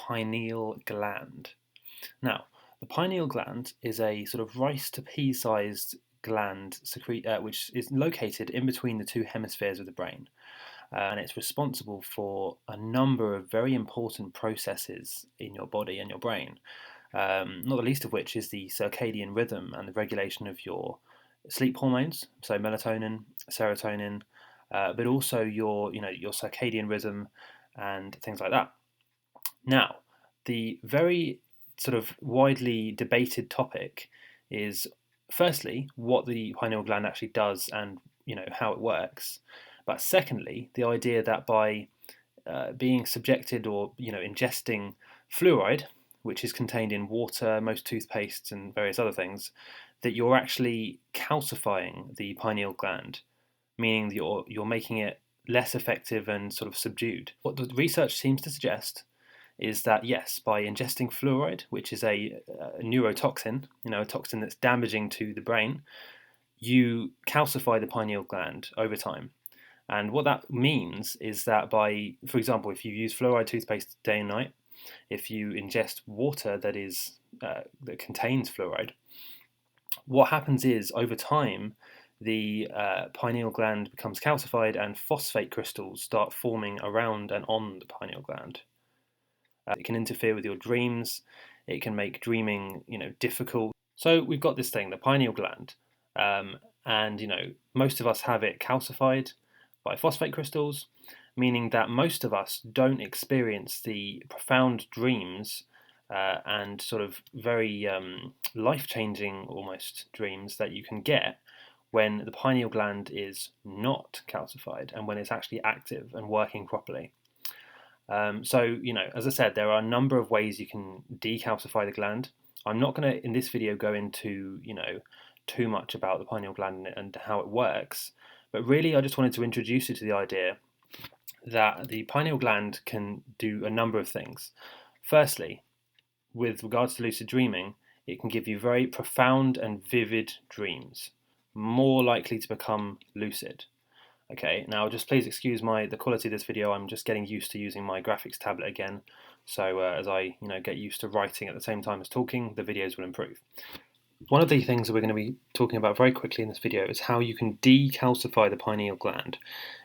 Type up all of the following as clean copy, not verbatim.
pineal gland. Now, the pineal gland is a sort of rice to pea sized gland which is located in between the two hemispheres of the brain. And it's responsible for a number of very important processes in your body and your brain, not the least of which is the circadian rhythm and the regulation of your sleep hormones, so melatonin, serotonin, but also your circadian rhythm and things like that. Now, the very sort of widely debated topic is firstly what the pineal gland actually does and how it works, but secondly the idea that by being subjected or ingesting fluoride, which is contained in water, most toothpastes and various other things, that you're actually calcifying the pineal gland, meaning that you're making it less effective and sort of subdued. What the research seems to suggest is that yes, by ingesting fluoride, which is a neurotoxin, a toxin that's damaging to the brain, you calcify the pineal gland over time. And what that means is that for example, if you use fluoride toothpaste day and night, if you ingest water that contains fluoride, what happens is over time the pineal gland becomes calcified and phosphate crystals start forming around and on the pineal gland. It can interfere with your dreams. It can make dreaming, difficult. So we've got this thing, the pineal gland, and most of us have it calcified by phosphate crystals, meaning that most of us don't experience the profound dreams and sort of very life-changing almost dreams that you can get when the pineal gland is not calcified and when it's actually active and working properly. So, as I said, there are a number of ways you can decalcify the gland. I'm not going to, in this video, go into, too much about the pineal gland and how it works, but really I just wanted to introduce you to the idea that the pineal gland can do a number of things. Firstly, with regards to lucid dreaming, it can give you very profound and vivid dreams, more likely to become lucid. Okay, now just please excuse the quality of this video. I'm just getting used to using my graphics tablet again. So as I get used to writing at the same time as talking, the videos will improve. One of the things that we're going to be talking about very quickly in this video is how you can decalcify the pineal gland,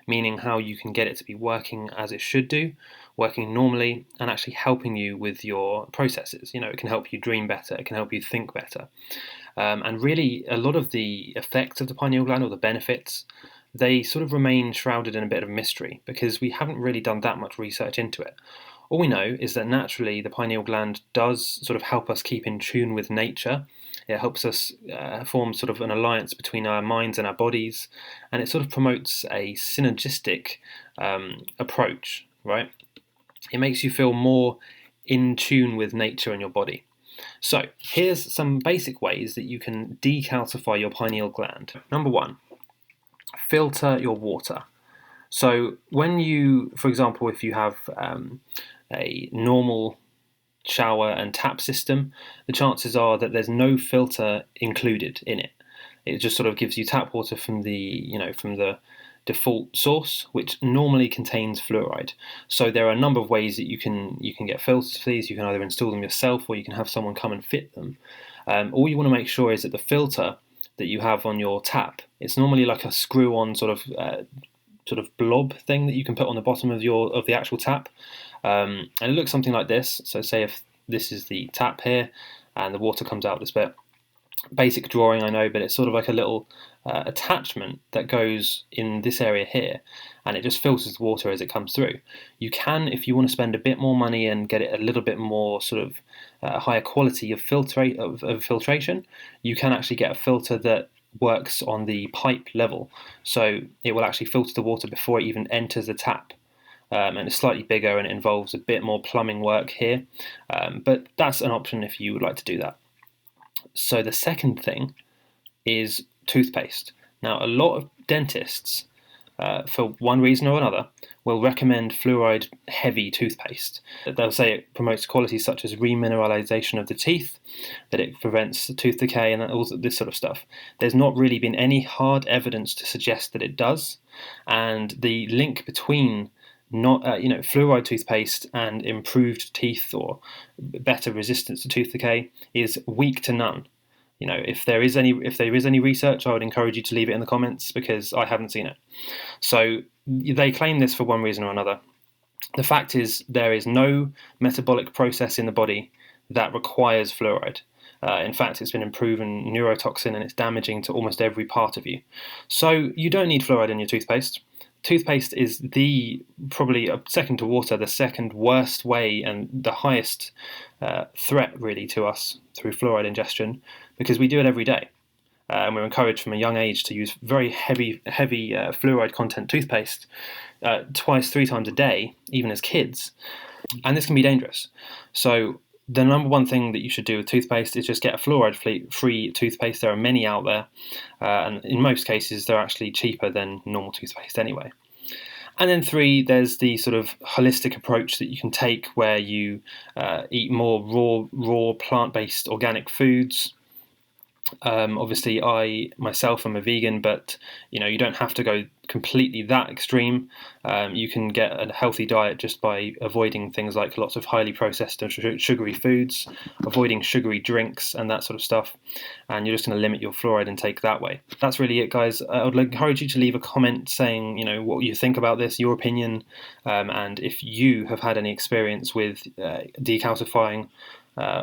meaning how you can get it to be working as it should do, working normally, and actually helping you with your processes. It can help you dream better, it can help you think better. And really, a lot of the effects of the pineal gland, or the benefits, they sort of remain shrouded in a bit of mystery because we haven't really done that much research into it. All we know is that naturally the pineal gland does sort of help us keep in tune with nature. It helps us form sort of an alliance between our minds and our bodies, and it sort of promotes a synergistic approach, right? It makes you feel more in tune with nature and your body. So here's some basic ways that you can decalcify your pineal gland. Number one, filter your water. So when you, for example, if you have a normal shower and tap system, the chances are that there's no filter included in it. It just sort of gives you tap water from the default source, which normally contains fluoride. So there are a number of ways that you can get filters for these. You can either install them yourself or you can have someone come and fit them. All you want to make sure is that the filter that you have on your tap, it's normally like a screw-on sort of blob thing that you can put on the bottom of the actual tap, and it looks something like this. So say if this is the tap here and the water comes out this bit, basic drawing I know, but it's sort of like a little attachment that goes in this area here, and it just filters the water as it comes through. You can, if you want to spend a bit more money and get it a little bit more sort of higher quality of filtration, you can actually get a filter that works on the pipe level, so it will actually filter the water before it even enters the tap. And it's slightly bigger and it involves a bit more plumbing work here, but that's an option if you would like to do that. So the second thing is toothpaste. Now, a lot of dentists, for one reason or another, will recommend fluoride-heavy toothpaste. They'll say it promotes qualities such as remineralization of the teeth, that it prevents tooth decay, and all this sort of stuff. There's not really been any hard evidence to suggest that it does, and the link between not fluoride toothpaste and improved teeth or better resistance to tooth decay is weak to none. If there is any research, I would encourage you to leave it in the comments, because I haven't seen it. So they claim this for one reason or another. The fact is, there is no metabolic process in the body that requires fluoride. In fact, it's been a proven neurotoxin, and it's damaging to almost every part of you. So you don't need fluoride in your toothpaste. Toothpaste is probably second to water, the second worst way and the highest threat really to us through fluoride ingestion, because we do it every day. And we're encouraged from a young age to use very heavy fluoride content toothpaste twice, 3 times a day, even as kids. And this can be dangerous. So the number one thing that you should do with toothpaste is just get a fluoride-free toothpaste. There are many out there, and in most cases they're actually cheaper than normal toothpaste anyway. And then 3, there's the sort of holistic approach that you can take, where you eat more raw plant-based organic foods. Obviously, I myself am a vegan, but you don't have to go completely that extreme. You can get a healthy diet just by avoiding things like lots of highly processed and sugary foods, avoiding sugary drinks and that sort of stuff, and you're just going to limit your fluoride intake that way. That's really it, guys. I would encourage you to leave a comment saying what you think about this, your opinion, and if you have had any experience with decalcifying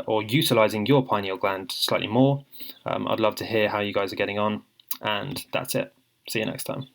or utilising your pineal gland slightly more. I'd love to hear how you guys are getting on, and that's it. See you next time.